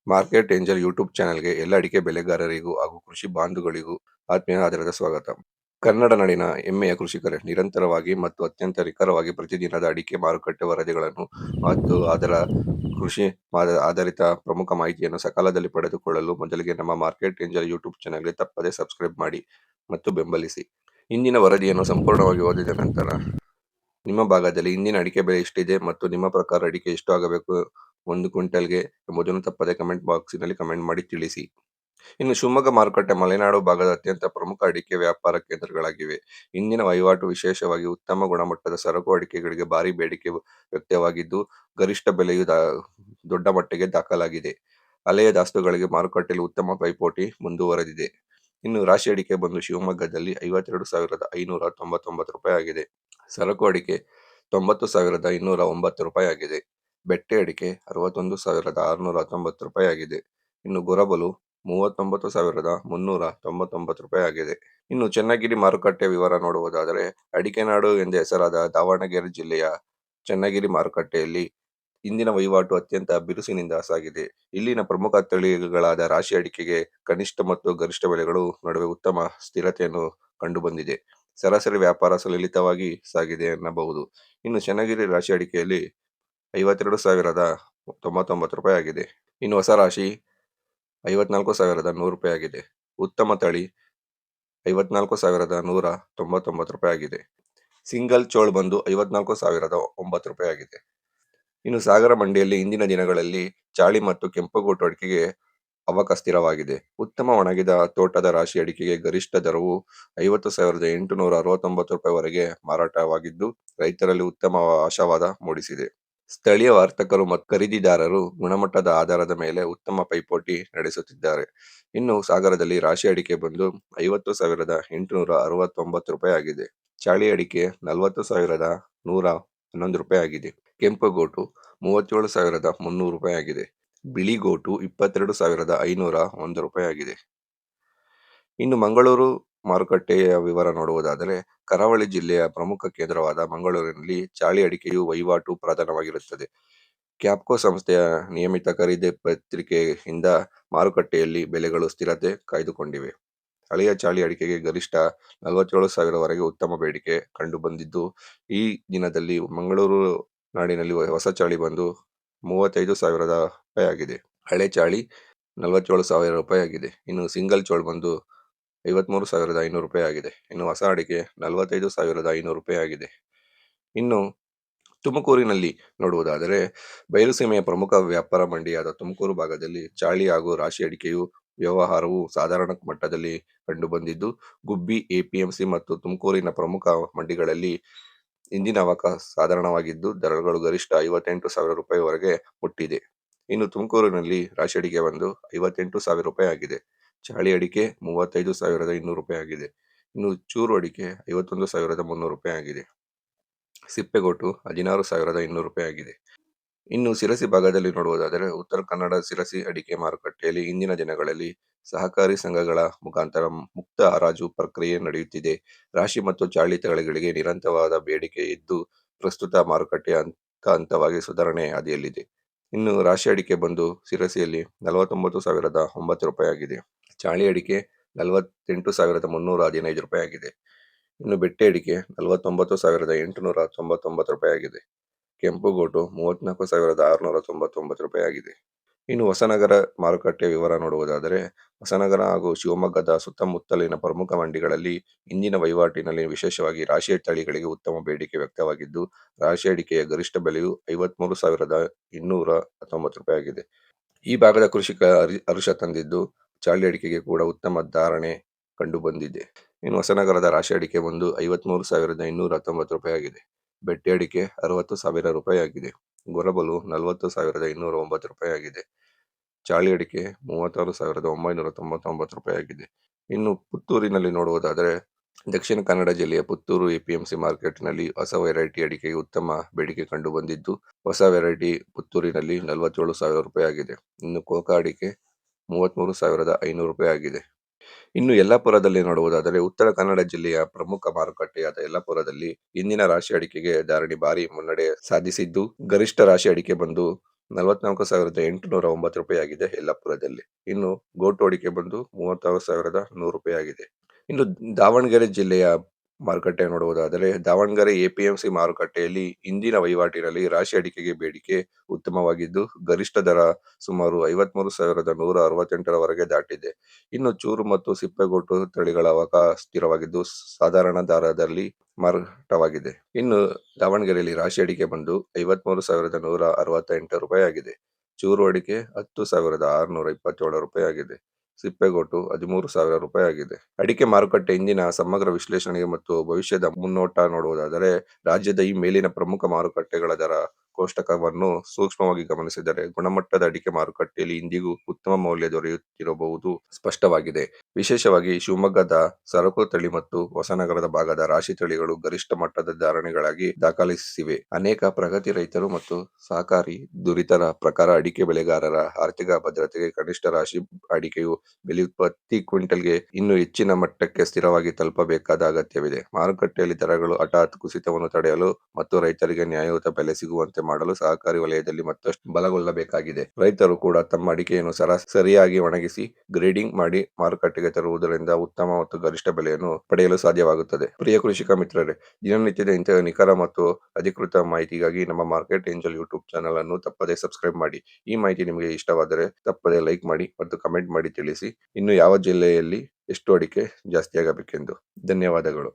Market angel YouTube ಚಾನೆಲ್ಗೆ ಎಲ್ಲ ಅಡಿಕೆ ಬೆಳೆಗಾರರಿಗೂ ಹಾಗೂ ಕೃಷಿ ಬಾಂಧುಗಳಿಗೂ ಆತ್ಮೀಯ ಆಧಾರದ ಸ್ವಾಗತ. ಕನ್ನಡ ನಾಡಿನ ಹೆಮ್ಮೆಯ ಕೃಷಿಕರೇ ನಿರಂತರವಾಗಿ ಮತ್ತು ಅತ್ಯಂತ ನಿಖರವಾಗಿ ಪ್ರತಿದಿನದ ಅಡಿಕೆ ಮಾರುಕಟ್ಟೆ ವರದಿಗಳನ್ನು ಮತ್ತು ಅದರ ಕೃಷಿ ಆಧಾರಿತ ಪ್ರಮುಖ ಮಾಹಿತಿಯನ್ನು ಸಕಾಲದಲ್ಲಿ ಪಡೆದುಕೊಳ್ಳಲು ಮೊದಲಿಗೆ ನಮ್ಮ ಮಾರ್ಕೆಟ್ ಏಂಜಲ್ ಯೂಟ್ಯೂಬ್ ಚಾನೆಲ್ಗೆ ತಪ್ಪದೇ ಸಬ್ಸ್ಕ್ರೈಬ್ ಮಾಡಿ ಮತ್ತು ಬೆಂಬಲಿಸಿ. ಇಂದಿನ ವರದಿಯನ್ನು ಸಂಪೂರ್ಣವಾಗಿ ಓದಿದ ನಂತರ ನಿಮ್ಮ ಭಾಗದಲ್ಲಿ ಇಂದಿನ ಅಡಿಕೆ ಬೆಲೆ ಎಷ್ಟಿದೆ ಮತ್ತು ನಿಮ್ಮ ಪ್ರಕಾರ ಅಡಿಕೆ ಎಷ್ಟು ಆಗಬೇಕು ಒಂದು ಕ್ವಿಂಟಲ್ಗೆ ಎಂಬುದನ್ನು ತಪ್ಪದೆ ಕಮೆಂಟ್ ಬಾಕ್ಸಿನಲ್ಲಿ ಕಮೆಂಟ್ ಮಾಡಿ ತಿಳಿಸಿ. ಇನ್ನು ಶಿವಮೊಗ್ಗ ಮಾರುಕಟ್ಟೆ ಮಲೆನಾಡು ಭಾಗದ ಅತ್ಯಂತ ಪ್ರಮುಖ ಅಡಿಕೆ ವ್ಯಾಪಾರ ಕೇಂದ್ರಗಳಾಗಿವೆ. ಇಂದಿನ ವಹಿವಾಟು ವಿಶೇಷವಾಗಿ ಉತ್ತಮ ಗುಣಮಟ್ಟದ ಸರಕು ಅಡಿಕೆಗಳಿಗೆ ಭಾರಿ ಬೇಡಿಕೆ ವ್ಯಕ್ತವಾಗಿದ್ದು, ಗರಿಷ್ಠ ಬೆಲೆಯು ದೊಡ್ಡ ಮಟ್ಟಿಗೆ ದಾಖಲಾಗಿದೆ. ಹಳೆಯ ದಾಸ್ತುಗಳಿಗೆ ಮಾರುಕಟ್ಟೆಯಲ್ಲಿ ಉತ್ತಮ ಪೈಪೋಟಿ ಮುಂದುವರೆದಿದೆ. ಇನ್ನು ರಾಶಿ ಅಡಿಕೆ ಬಂದು ಶಿವಮೊಗ್ಗದಲ್ಲಿ 52,599 ರೂಪಾಯಿ ಆಗಿದೆ. ಸರಕು ಅಡಿಕೆ 90,209 ರೂಪಾಯಿ ಆಗಿದೆ. ಬೆಟ್ಟೆ ಅಡಿಕೆ 61,619 ರೂಪಾಯಿ ಆಗಿದೆ. ಇನ್ನು ಗೊರಬಲು 39,399 ರೂಪಾಯಿ ಆಗಿದೆ. ಇನ್ನು ಚನ್ನಗಿರಿ ಮಾರುಕಟ್ಟೆ ವಿವರ ನೋಡುವುದಾದರೆ, ಅಡಿಕೆ ನಾಡು ಎಂದೇ ಹೆಸರಾದ ದಾವಣಗೆರೆ ಜಿಲ್ಲೆಯ ಚನ್ನಗಿರಿ ಮಾರುಕಟ್ಟೆಯಲ್ಲಿ ಇಂದಿನ ವಹಿವಾಟು ಅತ್ಯಂತ ಬಿರುಸಿನಿಂದ ಸಾಗಿದೆ. ಇಲ್ಲಿನ ಪ್ರಮುಖ ತಳಿಗಳಾದ ರಾಶಿ ಅಡಿಕೆಗೆ ಕನಿಷ್ಠ ಮತ್ತು ಗರಿಷ್ಠ ಬೆಲೆಗಳು ನಡುವೆ ಉತ್ತಮ ಸ್ಥಿರತೆಯನ್ನು ಕಂಡುಬಂದಿದೆ. ಸರಾಸರಿ ವ್ಯಾಪಾರ ಸಲಿಲಿತವಾಗಿ ಸಾಗಿದೆ ಎನ್ನಬಹುದು. ಇನ್ನು ಚನ್ನಗಿರಿ ರಾಶಿ ಅಡಿಕೆಯಲ್ಲಿ 52,099 ರೂಪಾಯಿ ಆಗಿದೆ. ಇನ್ನು ಹೊಸ ರಾಶಿ 54,100 ರೂಪಾಯಿ ಆಗಿದೆ. ಉತ್ತಮ ತಳಿ 54,199 ರೂಪಾಯಿ ಆಗಿದೆ. ಸಿಂಗಲ್ ಚೋಳ್ ಬಂದು 54,009 ರೂಪಾಯಿ ಆಗಿದೆ. ಇನ್ನು ಸಾಗರ ಮಂಡಿಯಲ್ಲಿ ಇಂದಿನ ದಿನಗಳಲ್ಲಿ ಚಾಳಿ ಮತ್ತು ಕೆಂಪುಗೋಟು ಅಡಿಕೆಗೆ ಅವಕ ಸ್ಥಿರವಾಗಿದೆ. ಉತ್ತಮ ಒಣಗಿದ ತೋಟದ ರಾಶಿ ಅಡಿಕೆಗೆ ಗರಿಷ್ಠ ದರವು 50,869 ರೂಪಾಯಿವರೆಗೆ ಮಾರಾಟವಾಗಿದ್ದು, ರೈತರಲ್ಲಿ ಉತ್ತಮ ಆಶಾವಾದ ಮೂಡಿಸಿದೆ. ಸ್ಥಳೀಯ ವರ್ತಕರು ಮತ್ತು ಖರೀದಿದಾರರು ಗುಣಮಟ್ಟದ ಆಧಾರದ ಮೇಲೆ ಉತ್ತಮ ಪೈಪೋಟಿ ನಡೆಸುತ್ತಿದ್ದಾರೆ. ಇನ್ನು ಸಾಗರದಲ್ಲಿ ರಾಶಿ ಅಡಿಕೆ ಬಂದು 50,869 ರೂಪಾಯಿ ಆಗಿದೆ. ಚಾಳಿ ಅಡಿಕೆ 40,111 ರೂಪಾಯಿ ಆಗಿದೆ. ಕೆಂಪುಗೋಟು 37,300 ರೂಪಾಯಿ ಆಗಿದೆ. ಬಿಳಿಗೋಟು 22,501 ರೂಪಾಯಿ ಆಗಿದೆ. ಇನ್ನು ಮಂಗಳೂರು ಮಾರುಕಟ್ಟೆಯ ವಿವರ ನೋಡುವುದಾದರೆ, ಕರಾವಳಿ ಜಿಲ್ಲೆಯ ಪ್ರಮುಖ ಕೇಂದ್ರವಾದ ಮಂಗಳೂರಿನಲ್ಲಿ ಚಾಳಿ ಅಡಿಕೆಯು ವಹಿವಾಟು ಪ್ರಧಾನವಾಗಿರುತ್ತದೆ. ಕ್ಯಾಪ್ಕೋ ಸಂಸ್ಥೆಯ ನಿಯಮಿತ ಖರೀದಿ ಪತ್ರಿಕೆಯಿಂದ ಮಾರುಕಟ್ಟೆಯಲ್ಲಿ ಬೆಲೆಗಳು ಸ್ಥಿರತೆ ಕಾಯ್ದುಕೊಂಡಿವೆ. ಹಳೆಯ ಚಾಳಿ ಅಡಿಕೆಗೆ ಗರಿಷ್ಠ 47,000 ವರೆಗೆ ಉತ್ತಮ ಬೇಡಿಕೆ ಕಂಡುಬಂದಿದ್ದು, ಈ ದಿನದಲ್ಲಿ ಮಂಗಳೂರು ನಾಡಿನಲ್ಲಿ ಹೊಸ ಚಾಳಿ ಬಂದು 35,000 ರೂಪಾಯಿ ಆಗಿದೆ. ಹಳೆ ಚಾಳಿ 47,000 ರೂಪಾಯಿ ಆಗಿದೆ. ಇನ್ನು ಸಿಂಗಲ್ ಚೋಳ್ ಬಂದು 53,500 ರೂಪಾಯಿ ಆಗಿದೆ. ಇನ್ನು ಹೊಸ ಅಡಿಕೆ 45,500 ರೂಪಾಯಿ ಆಗಿದೆ. ಇನ್ನು ತುಮಕೂರಿನಲ್ಲಿ ನೋಡುವುದಾದರೆ, ಬಯಲುಸೀಮೆಯ ಪ್ರಮುಖ ವ್ಯಾಪಾರ ಮಂಡಿಯಾದ ತುಮಕೂರು ಭಾಗದಲ್ಲಿ ಚಾಳಿ ಹಾಗೂ ರಾಶಿ ಅಡಿಕೆಯು ವ್ಯವಹಾರವು ಸಾಧಾರಣ ಮಟ್ಟದಲ್ಲಿ ಕಂಡುಬಂದಿದ್ದು, ಗುಬ್ಬಿ, ಎಪಿಎಂಸಿ ಮತ್ತು ತುಮಕೂರಿನ ಪ್ರಮುಖ ಮಂಡಿಗಳಲ್ಲಿ ಇಂದಿನ ಅವಕ ಸಾಧಾರಣವಾಗಿದ್ದು, ದರಗಳು ಗರಿಷ್ಠ 58,000 ರೂಪಾಯಿವರೆಗೆ ಮುಟ್ಟಿದೆ. ಇನ್ನು ತುಮಕೂರಿನಲ್ಲಿ ರಾಶಿ ಅಡಿಕೆ ಬಂದು 58,000 ರೂಪಾಯಿ ಆಗಿದೆ. ಚಾಳಿ ಅಡಿಕೆ 35,200 ರೂಪಾಯಿ ಆಗಿದೆ. ಇನ್ನು ಚೂರು ಅಡಿಕೆ 51,300 ರೂಪಾಯಿ ಆಗಿದೆ. ಸಿಪ್ಪೆಗೋಟು 16,200 ರೂಪಾಯಿ ಆಗಿದೆ. ಇನ್ನು ಶಿರಸಿ ಭಾಗದಲ್ಲಿ ನೋಡುವುದಾದರೆ, ಉತ್ತರ ಕನ್ನಡ ಶಿರಸಿ ಅಡಿಕೆ ಮಾರುಕಟ್ಟೆಯಲ್ಲಿ ಇಂದಿನ ದಿನಗಳಲ್ಲಿ ಸಹಕಾರಿ ಸಂಘಗಳ ಮುಖಾಂತರ ಮುಕ್ತ ಹರಾಜು ಪ್ರಕ್ರಿಯೆ ನಡೆಯುತ್ತಿದೆ. ರಾಶಿ ಮತ್ತು ಚಾಳಿ ತಳಿಗಳಿಗೆ ನಿರಂತರವಾದ ಬೇಡಿಕೆ ಇದ್ದು, ಪ್ರಸ್ತುತ ಮಾರುಕಟ್ಟೆ ಹಂತ ಹಂತವಾಗಿ ಸುಧಾರಣೆ ಹಾದಿಯಲ್ಲಿದೆ. ಇನ್ನು ರಾಶಿ ಅಡಿಕೆ ಬಂದು ಶಿರಸಿಯಲ್ಲಿ 49,009 ರೂಪಾಯಿ ಆಗಿದೆ. ಚಾಳಿ ಅಡಿಕೆ 48,315 ರೂಪಾಯಿ ಆಗಿದೆ. ಇನ್ನು ಬೆಟ್ಟೆ ಅಡಿಕೆ 49,899 ರೂಪಾಯಿ ಆಗಿದೆ. ಕೆಂಪುಗೋಟು 34,699 ರೂಪಾಯಿ ಆಗಿದೆ. ಇನ್ನು ಹೊಸನಗರ ಮಾರುಕಟ್ಟೆ ವಿವರ ನೋಡುವುದಾದರೆ, ಹೊಸನಗರ ಹಾಗೂ ಶಿವಮೊಗ್ಗದ ಸುತ್ತಮುತ್ತಲಿನ ಪ್ರಮುಖ ಮಂಡಿಗಳಲ್ಲಿ ಇಂದಿನ ವಹಿವಾಟಿನಲ್ಲಿ ವಿಶೇಷವಾಗಿ ರಾಶಿ ತಳಿಗಳಿಗೆ ಉತ್ತಮ ಬೇಡಿಕೆ ವ್ಯಕ್ತವಾಗಿದ್ದು, ರಾಶಿ ಅಡಿಕೆಯ ಗರಿಷ್ಠ ಬೆಲೆಯು 53,219 ರೂಪಾಯಿ ಆಗಿದೆ. ಈ ಭಾಗದ ಕೃಷಿಕ ಹರುಷ ತಂದಿದ್ದು, ಚಾಳಿ ಅಡಿಕೆಗೆ ಕೂಡ ಉತ್ತಮ ಧಾರಣೆ ಕಂಡುಬಂದಿದೆ. ಇನ್ನು ಹೊಸನಗರದ ರಾಶಿ ಅಡಿಕೆ ಬಂದು 53,219 ರೂಪಾಯಿ ಆಗಿದೆ. ಬೆಟ್ಟೆ ಅಡಿಕೆ 60,000 ರೂಪಾಯಿ ಆಗಿದೆ. ಗೊರಬಲು 40,209 ರೂಪಾಯಿ ಆಗಿದೆ. ಚಾಳಿ ಅಡಿಕೆ 36,999 ರೂಪಾಯಿ ಆಗಿದೆ. ಇನ್ನು ಪುತ್ತೂರಿನಲ್ಲಿ ನೋಡುವುದಾದರೆ, ದಕ್ಷಿಣ ಕನ್ನಡ ಜಿಲ್ಲೆಯ ಪುತ್ತೂರು ಎಪಿಎಂಸಿ ಮಾರ್ಕೆಟ್ನಲ್ಲಿ ಹೊಸ ವೆರೈಟಿ ಅಡಿಕೆಗೆ ಉತ್ತಮ ಬೇಡಿಕೆ ಕಂಡು ಬಂದಿದ್ದು, ಹೊಸ ವೆರೈಟಿ ಪುತ್ತೂರಿನಲ್ಲಿ 47,000 ರೂಪಾಯಿ ಆಗಿದೆ. ಇನ್ನು ಕೋಕಾ ಅಡಿಕೆ 33,500 ರೂಪಾಯಿ ಆಗಿದೆ. ಇನ್ನು ಯಲ್ಲಾಪುರದಲ್ಲಿ ನೋಡುವುದಾದರೆ, ಉತ್ತರ ಕನ್ನಡ ಜಿಲ್ಲೆಯ ಪ್ರಮುಖ ಮಾರುಕಟ್ಟೆಯಾದ ಯಲ್ಲಾಪುರದಲ್ಲಿ ಇಂದಿನ ರಾಶಿ ಅಡಿಕೆಗೆ ಧಾರಣೆ ಭಾರಿ ಮುನ್ನಡೆ ಸಾಧಿಸಿದ್ದು, ಗರಿಷ್ಠ ರಾಶಿ ಅಡಿಕೆ ಬಂದು ರೂಪಾಯಿ ಆಗಿದೆ ಯಲ್ಲಾಪುರದಲ್ಲಿ. ಇನ್ನು ಗೋಟು ಅಡಿಕೆ ಬಂದು 36,100 ಆಗಿದೆ. ಇನ್ನು ದಾವಣಗೆರೆ ಜಿಲ್ಲೆಯ ಮಾರುಕಟ್ಟೆ ನೋಡುವುದಾದರೆ, ದಾವಣಗೆರೆ ಎಪಿಎಂಸಿ ಮಾರುಕಟ್ಟೆಯಲ್ಲಿ ಇಂದಿನ ವಹಿವಾಟಿನಲ್ಲಿ ರಾಶಿ ಅಡಿಕೆಗೆ ಬೇಡಿಕೆ ಉತ್ತಮವಾಗಿದ್ದು, ಗರಿಷ್ಠ ದರ ಸುಮಾರು 53,168 ದಾಟಿದೆ. ಇನ್ನು ಚೂರು ಮತ್ತು ಸಿಪ್ಪೆಗೋಟು ತಳಿಗಳ ಸ್ಥಿರವಾಗಿದ್ದು, ಸಾಧಾರಣ ದರದಲ್ಲಿ ಮಾರಾಟವಾಗಿದೆ. ಇನ್ನು ದಾವಣಗೆರೆಯಲ್ಲಿ ರಾಶಿ ಅಡಿಕೆ ಬಂದು 53,168 ಆಗಿದೆ. ಚೂರು ಅಡಿಕೆ 10,627 ಆಗಿದೆ. ಸಿಪ್ಪೆಗೋಟು 13,000 ಆಗಿದೆ. ಅಡಿಕೆ ಮಾರುಕಟ್ಟೆ ಇಂದಿನ ಸಮಗ್ರ ವಿಶ್ಲೇಷಣೆ ಮತ್ತು ಭವಿಷ್ಯದ ಮುನ್ನೋಟ ನೋಡುವುದಾದರೆ, ರಾಜ್ಯದ ಈ ಮೇಲಿನ ಪ್ರಮುಖ ಮಾರುಕಟ್ಟೆಗಳ ದರ ಕೋಷ್ಟಕವನ್ನು ಸೂಕ್ಷ್ಮವಾಗಿ ಗಮನಿಸಿದರೆ ಗುಣಮಟ್ಟದ ಅಡಿಕೆ ಮಾರುಕಟ್ಟೆಯಲ್ಲಿ ಇಂದಿಗೂ ಉತ್ತಮ ಮೌಲ್ಯ ದೊರೆಯುತ್ತಿರಬಹುದು ಸ್ಪಷ್ಟವಾಗಿದೆ. ವಿಶೇಷವಾಗಿ ಶಿವಮೊಗ್ಗದ ಸರಕು ತಳಿ ಮತ್ತು ಹೊಸನಗರದ ಭಾಗದ ರಾಶಿ ತಳಿಗಳು ಗರಿಷ್ಠ ಮಟ್ಟದ ಧಾರಣೆಗಳಾಗಿ ದಾಖಲಿಸಿವೆ. ಅನೇಕ ಪ್ರಗತಿ ರೈತರು ಮತ್ತು ಸಹಕಾರಿ ದುರಿತರ ಪ್ರಕಾರ ಅಡಿಕೆ ಬೆಳೆಗಾರರ ಆರ್ಥಿಕ ಭದ್ರತೆಗೆ ಕನಿಷ್ಠ ರಾಶಿ ಅಡಿಕೆಯು ಬೆಲೆಯು ಪ್ರತಿ ಕ್ವಿಂಟಲ್ಗೆ ಇನ್ನೂ ಹೆಚ್ಚಿನ ಮಟ್ಟಕ್ಕೆ ಸ್ಥಿರವಾಗಿ ತಲುಪಬೇಕಾದ ಅಗತ್ಯವಿದೆ. ಮಾರುಕಟ್ಟೆಯಲ್ಲಿ ದರಗಳು ಹಠಾತ್ ಕುಸಿತವನ್ನು ತಡೆಯಲು ಮತ್ತು ರೈತರಿಗೆ ನ್ಯಾಯಯುತ ಬೆಲೆ ಸಿಗುವಂತೆ ಮಾಡಲು ಸಹಕಾರಿ ವಲಯದಲ್ಲಿ ಮತ್ತಷ್ಟು ಬಲಗೊಳ್ಳಬೇಕಾಗಿದೆ. ರೈತರು ಕೂಡ ತಮ್ಮ ಅಡಿಕೆಯನ್ನು ಸರಿಯಾಗಿ ಒಣಗಿಸಿ ಗ್ರೇಡಿಂಗ್ ಮಾಡಿ ಮಾರುಕಟ್ಟೆಗೆ ತರುವುದರಿಂದ ಉತ್ತಮ ಮತ್ತು ಗರಿಷ್ಠ ಬೆಲೆಯನ್ನು ಪಡೆಯಲು ಸಾಧ್ಯವಾಗುತ್ತದೆ. ಪ್ರಿಯ ಕೃಷಿಕ ಮಿತ್ರರೇ, ದಿನನಿತ್ಯದ ಇಂತಹ ನಿಖರ ಮತ್ತು ಅಧಿಕೃತ ಮಾಹಿತಿಗಾಗಿ ನಮ್ಮ ಮಾರ್ಕೆಟ್ ಏಂಜಲ್ ಯೂಟ್ಯೂಬ್ ಚಾನಲ್ ಅನ್ನು ತಪ್ಪದೇ ಸಬ್ಸ್ಕ್ರೈಬ್ ಮಾಡಿ. ಈ ಮಾಹಿತಿ ನಿಮಗೆ ಇಷ್ಟವಾದರೆ ತಪ್ಪದೇ ಲೈಕ್ ಮಾಡಿ ಮತ್ತು ಕಮೆಂಟ್ ಮಾಡಿ ತಿಳಿಸಿ ಇನ್ನು ಯಾವ ಜಿಲ್ಲೆಯಲ್ಲಿ ಎಷ್ಟು ಅಡಿಕೆ ಜಾಸ್ತಿಯಾಗಬೇಕೆಂದು. ಧನ್ಯವಾದಗಳು.